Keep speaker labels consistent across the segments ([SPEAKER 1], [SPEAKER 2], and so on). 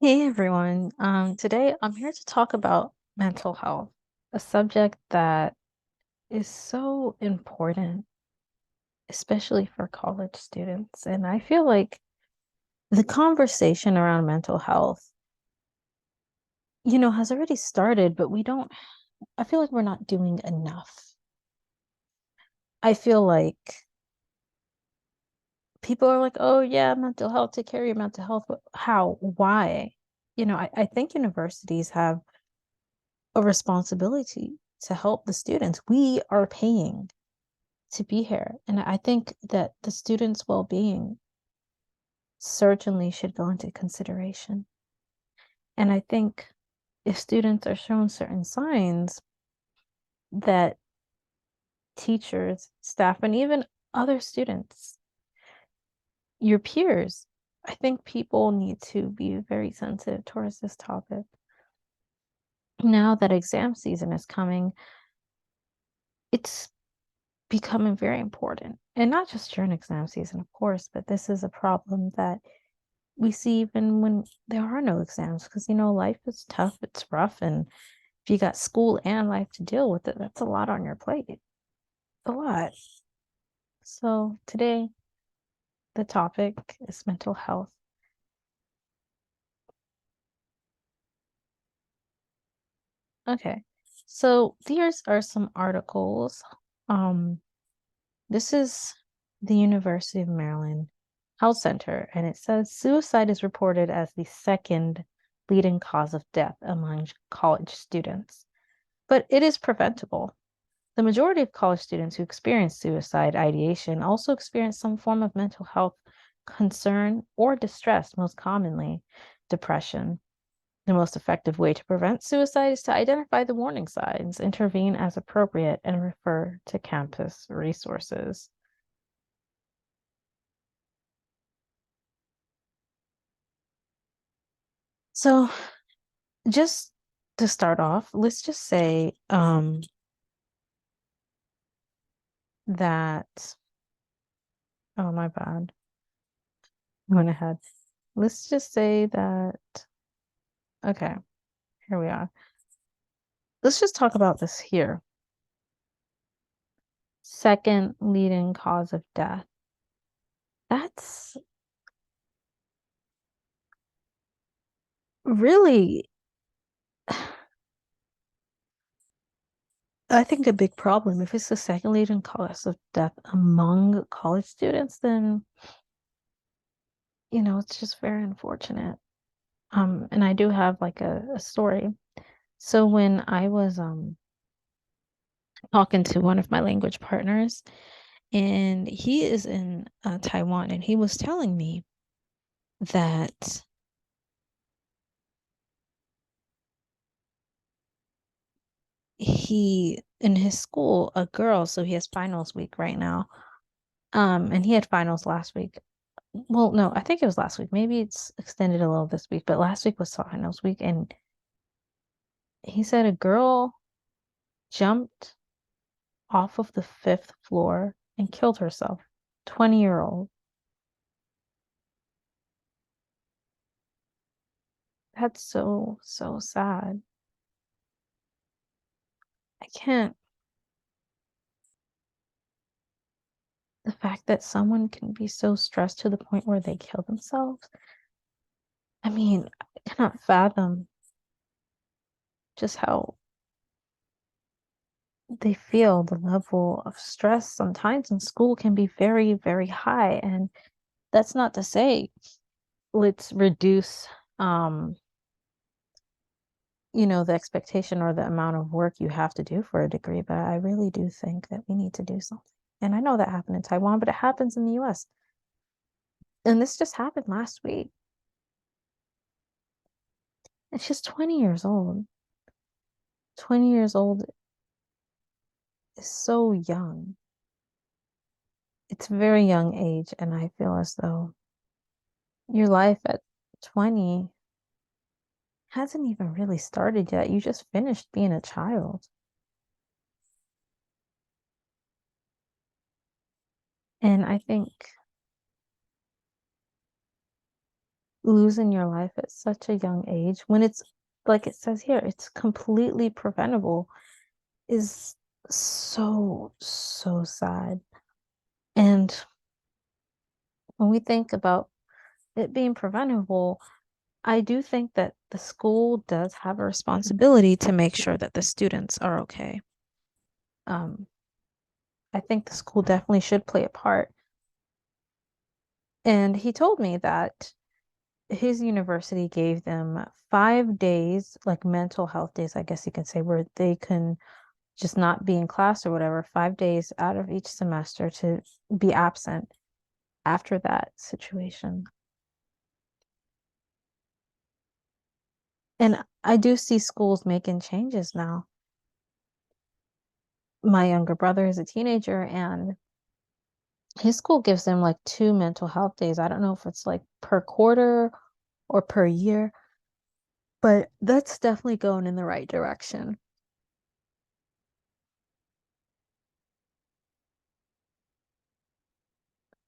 [SPEAKER 1] Hey everyone. Today I'm here to talk about mental health, a subject that is so important, especially for college students. And I feel like the conversation around mental health, has already started, but I feel like we're not doing enough. I feel like people are like, oh yeah, mental health, take care of your mental health. But how? Why? I think universities have a responsibility to help the students. We are paying to be here. And I think that the students' well-being certainly should go into consideration. And I think if students are shown certain signs that teachers, staff, and even other students, your peers, I think people need to be very sensitive towards this topic. Now that exam season is coming, it's becoming very important. And not just during exam season, of course, but this is a problem that we see even when there are no exams because life is tough, it's rough, and if you got school and life to deal with it, that's a lot on your plate. A lot. So today the topic is mental health. Okay. So these are some articles. Um, this is the University of Maryland Health Center, and it says suicide is reported as the second leading cause of death among college students, but it is preventable. The majority of college students who experience suicide ideation also experience some form of mental health concern or distress, most commonly depression. The most effective way to prevent suicide is to identify the warning signs, intervene as appropriate, and refer to campus resources. So, just to start off, let's just say that, oh, my bad, I went ahead. Let's just say that, okay, here we are. Let's just talk about this here. Second leading cause of death. That's really, I think, a big problem. If it's the second leading cause of death among college students, then, it's just very unfortunate. And I do have like a story. So when I was talking to one of my language partners, and he is in Taiwan, and he was telling me that he in his school, a girl, so he has finals week right now. And he had finals last week. Well, no, I think it was last week. Maybe it's extended a little this week, but last week was finals week, and he said a girl jumped off of the fifth floor and killed herself. 20-year-old. That's so, so sad. I can't, the fact that someone can be so stressed to the point where they kill themselves. I mean, I cannot fathom just how they feel. The level of stress sometimes in school can be very, very high. And that's not to say let's reduce the expectation or the amount of work you have to do for a degree, but I really do think that we need to do something. And I know that happened in Taiwan, but it happens in the US. And this just happened last week. And she's 20 years old. 20 years old is so young. It's a very young age, and I feel as though your life at 20 hasn't even really started yet. You just finished being a child. And I think losing your life at such a young age when it's like it says here, it's completely preventable is so, so sad. And when we think about it being preventable, I do think that the school does have a responsibility to make sure that the students are okay. Um, I think the school definitely should play a part. And he told me that his university gave them 5 days, like mental health days, I guess you can say, where they can just not be in class or whatever, 5 days out of each semester to be absent after that situation. And I do see schools making changes now. My younger brother is a teenager and his school gives them like 2 mental health days. I don't know if it's like per quarter or per year, but that's definitely going in the right direction.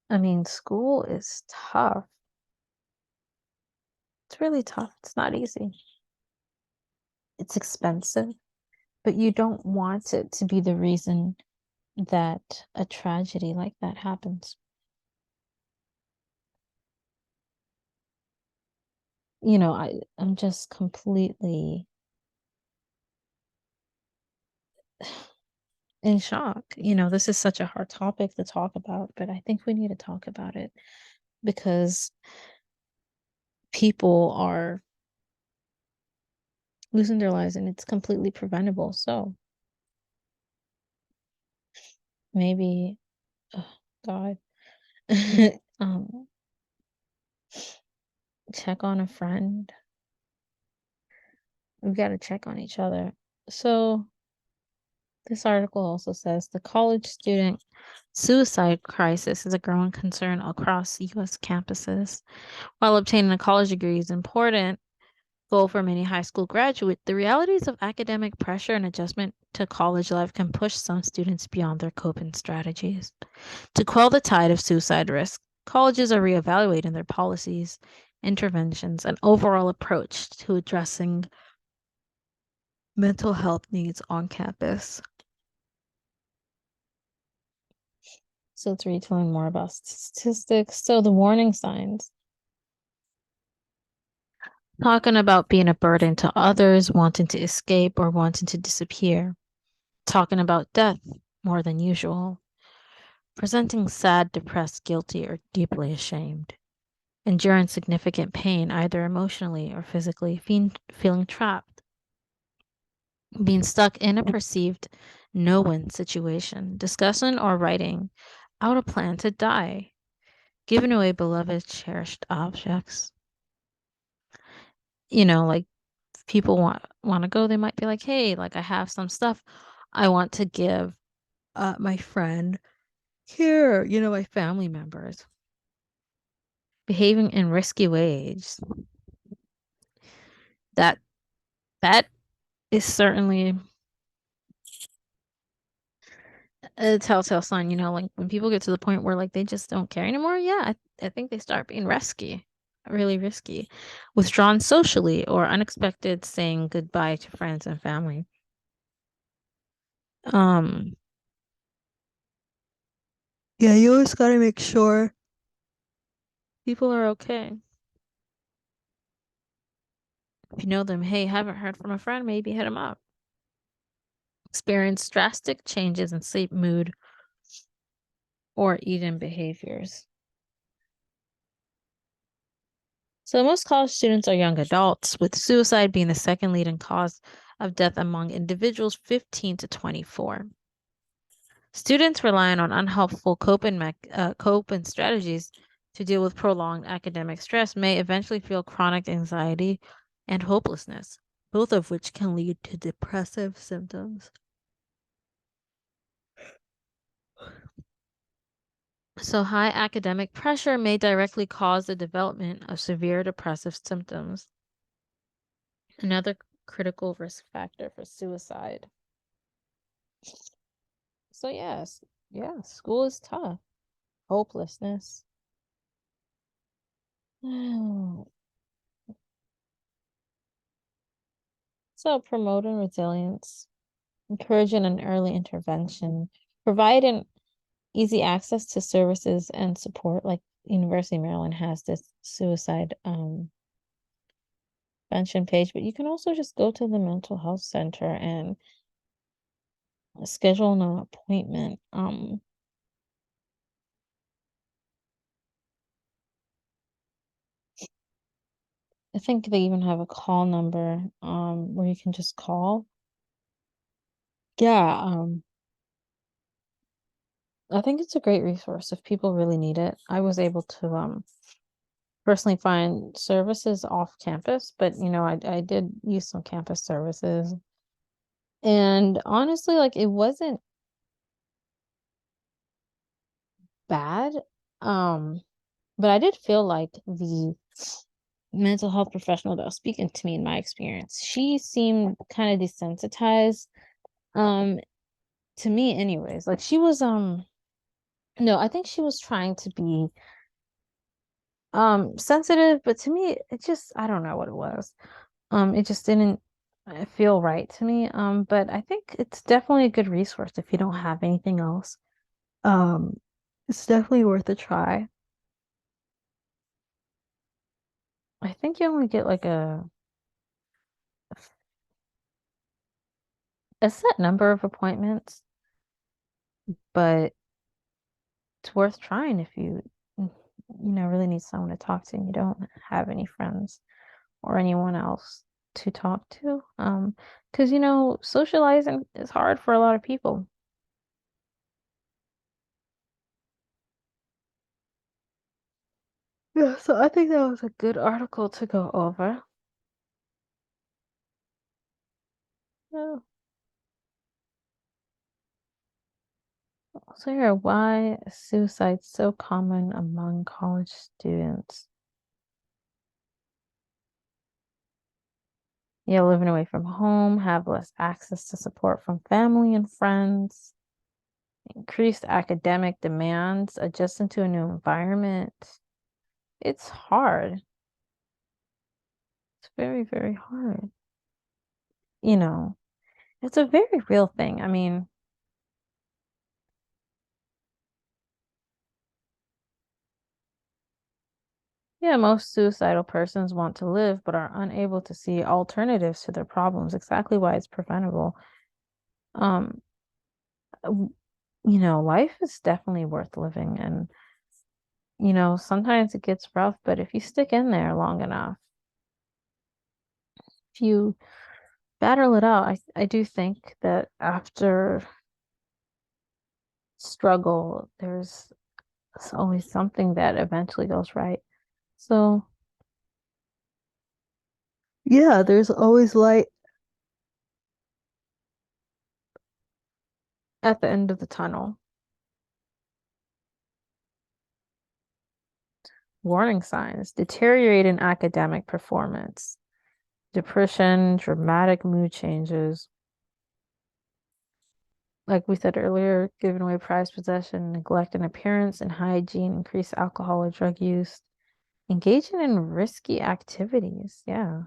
[SPEAKER 1] I mean, school is tough. It's really tough. It's not easy. It's expensive, but you don't want it to be the reason that a tragedy like that happens. I'm just completely in shock. This is such a hard topic to talk about, but I think we need to talk about it because people are losing their lives and it's completely preventable. So maybe, oh God, um, check on a friend. We've got to check on each other. So this article also says the college student suicide crisis is a growing concern across U.S. campuses. While obtaining a college degree is important goal for many high school graduates, the realities of academic pressure and adjustment to college life can push some students beyond their coping strategies. To quell the tide of suicide risk, colleges are reevaluating their policies, interventions, and overall approach to addressing mental health needs on campus. So let's read to learn more about statistics. So the warning signs. Talking about being a burden to others, wanting to escape, or wanting to disappear. Talking about death more than usual. Presenting sad, depressed, guilty, or deeply ashamed. Enduring significant pain, either emotionally or physically. Feeling trapped. Being stuck in a perceived no-win situation. Discussing or writing out a plan to die. Giving away beloved, cherished objects. Like people want to go, they might be like, hey, like I have some stuff I want to give my friend here, my family members. Behaving in risky ways. That that is certainly a telltale sign, like when people get to the point where like they just don't care anymore. Yeah, I think they start being risky, really risky. Withdrawn socially or unexpected saying goodbye to friends and family. Um, yeah, you always gotta make sure people are okay. If you know them, hey, haven't heard from a friend, maybe hit them up. Experience drastic changes in sleep, mood, or eating behaviors. So most college students are young adults, with suicide being the second leading cause of death among individuals 15 to 24. Students relying on unhelpful coping strategies to deal with prolonged academic stress may eventually feel chronic anxiety and hopelessness, both of which can lead to depressive symptoms. So high academic pressure may directly cause the development of severe depressive symptoms. Another critical risk factor for suicide. So yes, yeah, school is tough. Hopelessness. So promoting resilience, encouraging an early intervention, providing easy access to services and support. Like University of Maryland has this suicide prevention page, but you can also just go to the mental health center and schedule an appointment. I think they even have a call number where you can just call. Yeah, I think it's a great resource if people really need it. I was able to personally find services off campus, but I did use some campus services. And honestly, like it wasn't bad. Um, but I did feel like the mental health professional that was speaking to me in my experience, she seemed kind of desensitized um to me anyways. Like she was no, I think she was trying to be sensitive, but to me it just I don't know what it was. It just didn't feel right to me. But I think it's definitely a good resource if you don't have anything else. Um, it's definitely worth a try. I think you only get like a set number of appointments, but it's worth trying if really need someone to talk to and you don't have any friends or anyone else to talk to. Because socializing is hard for a lot of people. Yeah, so I think that was a good article to go over. Yeah. So here, why is suicide so common among college students? Yeah, living away from home, have less access to support from family and friends, increased academic demands, adjusting to a new environment. It's hard. It's very, very hard. You know, it's a very real thing. I mean, yeah, most suicidal persons want to live but are unable to see alternatives to their problems, exactly why it's preventable. Um, w- life is definitely worth living, and sometimes it gets rough, but if you stick in there long enough, if you battle it out, I do think that after struggle, there's always something that eventually goes right. So, yeah, there's always light at the end of the tunnel. Warning signs: deteriorating academic performance, depression, dramatic mood changes. Like we said earlier, giving away prized possession, neglecting appearance and hygiene, increased alcohol or drug use, engaging in risky activities. Yeah.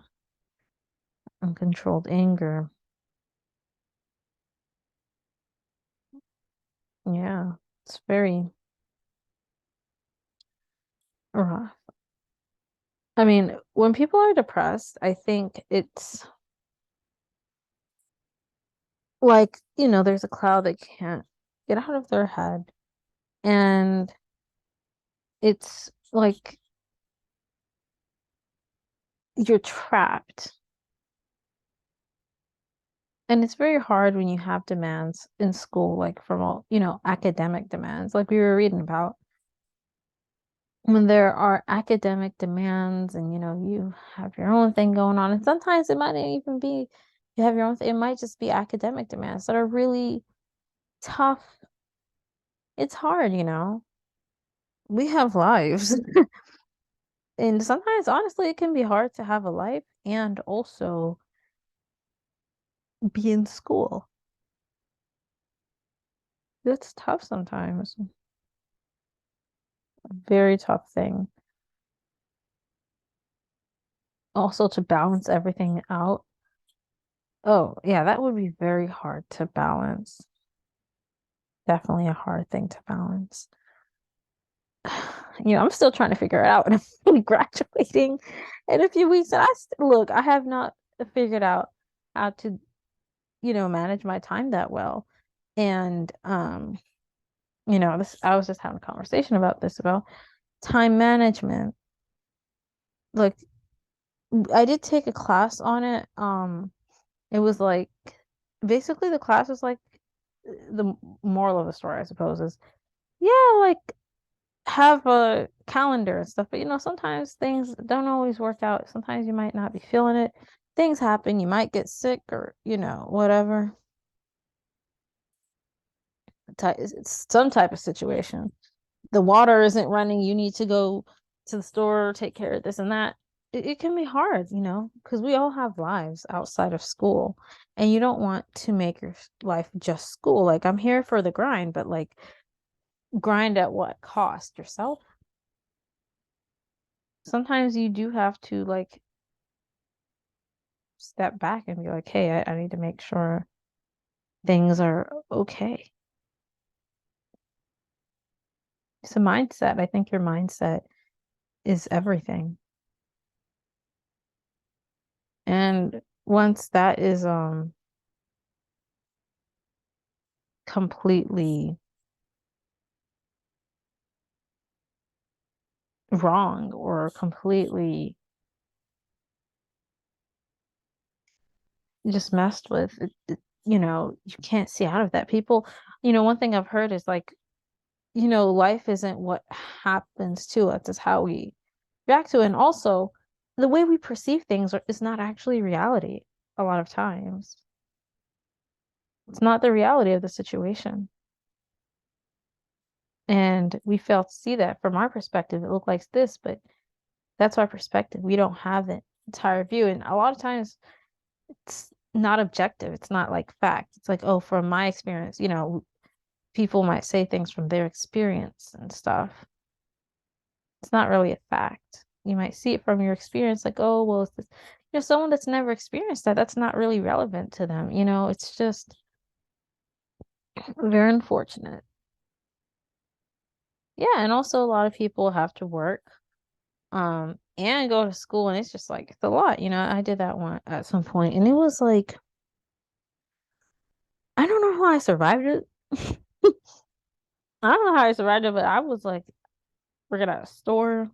[SPEAKER 1] Uncontrolled anger. Yeah. It's very rough. I mean, when people are depressed, I think it's like, there's a cloud they can't get out of their head. And it's like you're trapped. And it's very hard when you have demands in school, like from all, academic demands, like we were reading about. When there are academic demands and, you have your own thing going on. And sometimes it might not even be you have your own thing, it might just be academic demands that are really tough. It's hard. We have lives. And sometimes, honestly, it can be hard to have a life and also be in school. It's tough sometimes. Very tough thing. Also to balance everything out. Oh, yeah, that would be very hard to balance. Definitely a hard thing to balance. I'm still trying to figure it out, and I'm really graduating in a few weeks. And look, I have not figured out how to, manage my time that well. And this I was just having a conversation about this about time management. Like, I did take a class on it. It was like basically the class was like the moral of the story, I suppose, is yeah, like have a calendar and stuff, but sometimes things don't always work out. Sometimes you might not be feeling it. Things happen, you might get sick or, whatever. It's some type of situation. The water isn't running, you need to go to the store, take care of this and that. It can be hard, because we all have lives outside of school, and you don't want to make your life just school. Like, I'm here for the grind, but like, grind at what cost? Yourself? Sometimes you do have to like step back and be like, hey, I need to make sure things are okay. It's a mindset. I think your mindset is everything. And once that is completely wrong or completely just messed with, you can't see out of that. People, one thing I've heard is like, life isn't what happens to us, it's how we react to it. And also, the way we perceive things is not actually reality a lot of times. It's not the reality of the situation. And we fail to see that from our perspective. It looked like this, but that's our perspective. We don't have the entire view. And a lot of times it's not objective. It's not like fact. It's like, oh, from my experience, people might say things from their experience and stuff. It's not really a fact. You might see it from your experience, like, oh, well, it's this, someone that's never experienced that, that's not really relevant to them. It's just very unfortunate. Yeah, and also a lot of people have to work, and go to school, and it's just like it's a lot. I did that one at some point, and it was like I don't know how I survived it. I don't know how I survived it, but I was like working at a store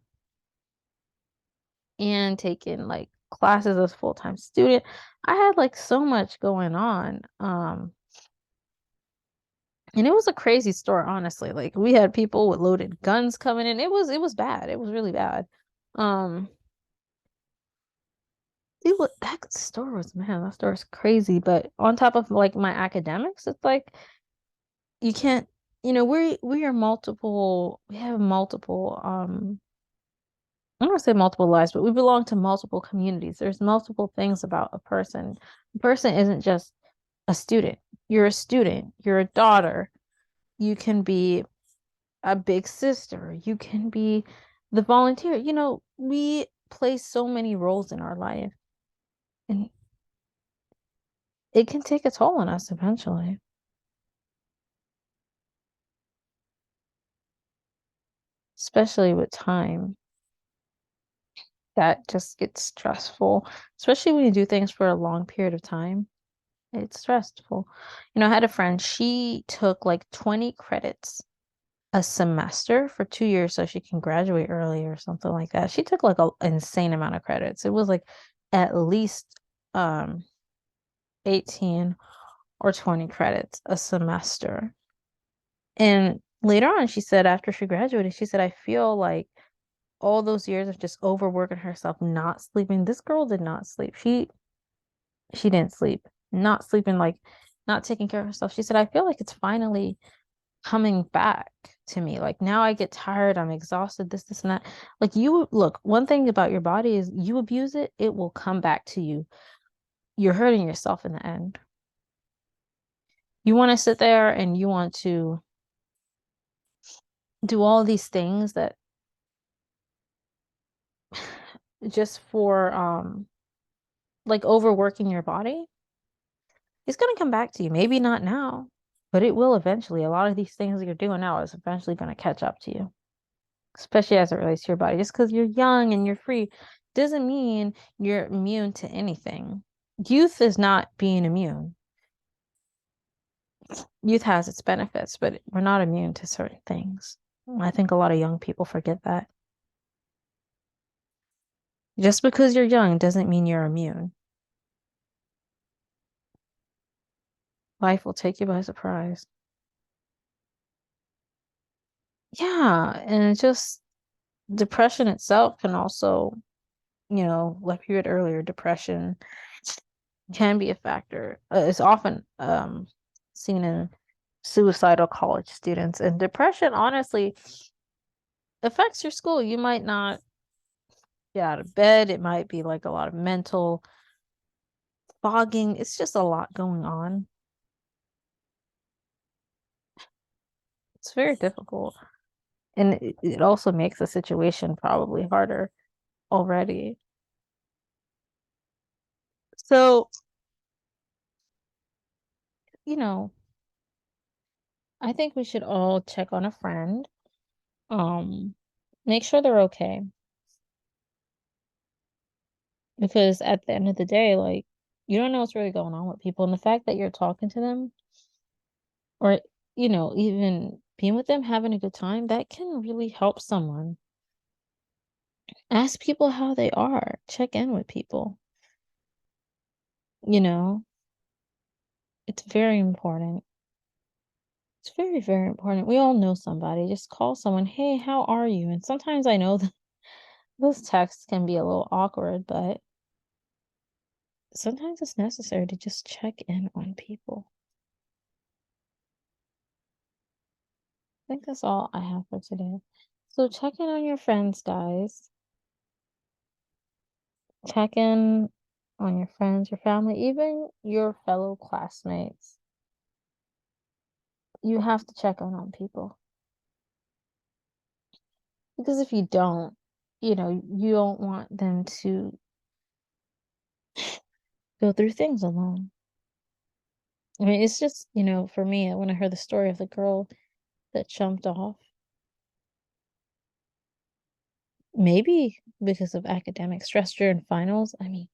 [SPEAKER 1] and taking like classes as a full-time student. I had like so much going on. And it was a crazy store, honestly. Like, we had people with loaded guns coming in. It was bad. It was really bad. Um, that store was, man, that store is crazy. But on top of like my academics, it's like you can't, we have multiple I don't want to say multiple lives, but we belong to multiple communities. There's multiple things about a person. A person isn't just a student. You're a student, you're a daughter, you can be a big sister, you can be the volunteer. We play so many roles in our life, and it can take a toll on us eventually, especially with time. That just gets stressful, especially when you do things for a long period of time. It's stressful. I had a friend, she took like 20 credits a semester for 2 years so she can graduate early or something like that. She took like an insane amount of credits. It was like at least 18 or 20 credits a semester. And later on, she said after she graduated, she said, I feel like all those years of just overworking herself, not sleeping. This girl did not sleep. She didn't sleep. Not sleeping, like not taking care of herself. She said, I feel like it's finally coming back to me. Like, now I get tired, I'm exhausted, this and that. Like, you look, one thing about your body is you abuse it, it will come back to you. You're hurting yourself in the end. You want to sit there and you want to do all these things that just for like overworking your body. It's going to come back to you. Maybe not now, but it will eventually. A lot of these things that you're doing now is eventually going to catch up to you, especially as it relates to your body. Just because you're young and you're free doesn't mean you're immune to anything. Youth is not being immune. Youth has its benefits, but we're not immune to certain things. I think a lot of young people forget that. Just because you're young doesn't mean you're immune. Life will take you by surprise. Yeah, and it's just depression itself can also, like you had earlier, depression can be a factor. It's often seen in suicidal college students, and depression honestly affects your school. You might not get out of bed. It might be like a lot of mental fogging. It's just a lot going on. It's very difficult. And it also makes the situation probably harder already. So, you know, I think we should all check on a friend. Um, Make sure they're okay. Because at the end of the day, like, you don't know what's really going on with people. And the fact that you're talking to them or, even being with them, having a good time, that can really help someone. Ask people how they are. Check in with people. You know, it's very important. It's very, very important. We all know somebody. Just call someone, hey, how are you? And sometimes I know that those texts can be a little awkward, but sometimes it's necessary to just check in on people. I think that's all I have for today. So check in on your friends, guys. Check in on your friends, your family, even your fellow classmates. You have to check in on people. Because if you don't, you don't want them to go through things alone. I mean, it's just, for me, when I heard the story of the girl that jumped off, maybe because of academic stress during finals. I mean,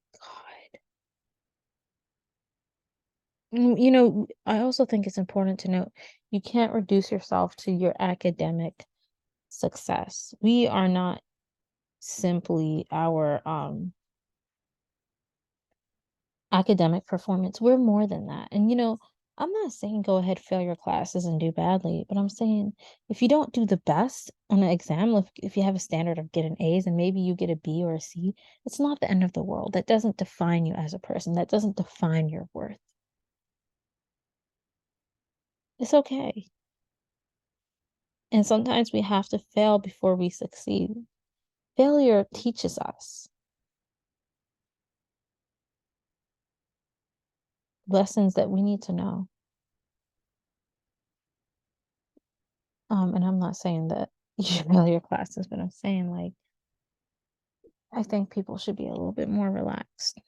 [SPEAKER 1] God. I also think it's important to note you can't reduce yourself to your academic success. We are not simply our academic performance. We're more than that. And I'm not saying go ahead, fail your classes and do badly, but I'm saying if you don't do the best on an exam, if you have a standard of getting A's and maybe you get a B or a C, it's not the end of the world. That doesn't define you as a person. That doesn't define your worth. It's okay. And sometimes we have to fail before we succeed. Failure teaches us lessons that we need to know. And I'm not saying that you should fail your classes, but I'm saying like I think people should be a little bit more relaxed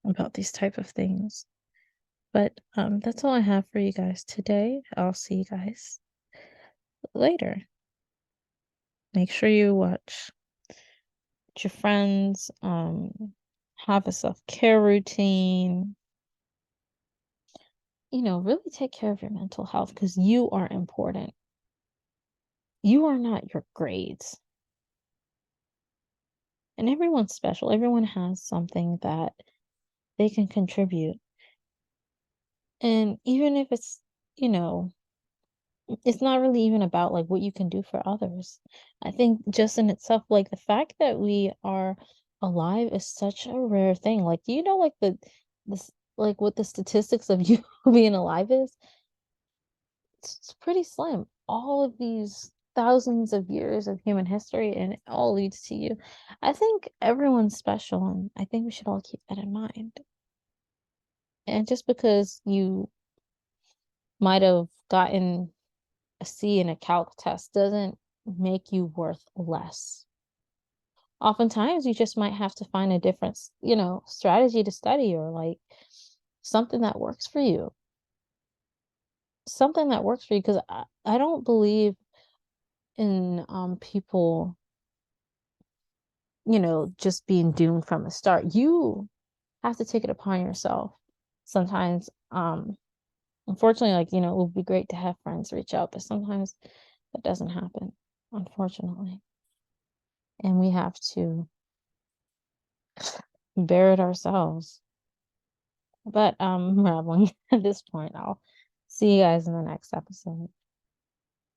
[SPEAKER 1] about these type of things. But that's all I have for you guys today. I'll see you guys later. Make sure you watch your friends, have a self-care routine. Really take care of your mental health because you are important. You are not your grades. And everyone's special. Everyone has something that they can contribute. And even if it's not really even about like what you can do for others. I think just in itself, like the fact that we are alive is such a rare thing. Like, do you know like this like what the statistics of you being alive is? It's pretty slim. All of these thousands of years of human history and it all leads to you. I think everyone's special and I think we should all keep that in mind. And just because you might have gotten a C in a calc test doesn't make you worth less. Oftentimes, you just might have to find a different, strategy to study or like something that works for you. Something that works for you, because I don't believe in people, just being doomed from the start. You have to take it upon yourself. Sometimes, unfortunately, like, it would be great to have friends reach out, but sometimes that doesn't happen, unfortunately. And we have to bear it ourselves. But I'm rambling at this point. I'll see you guys in the next episode.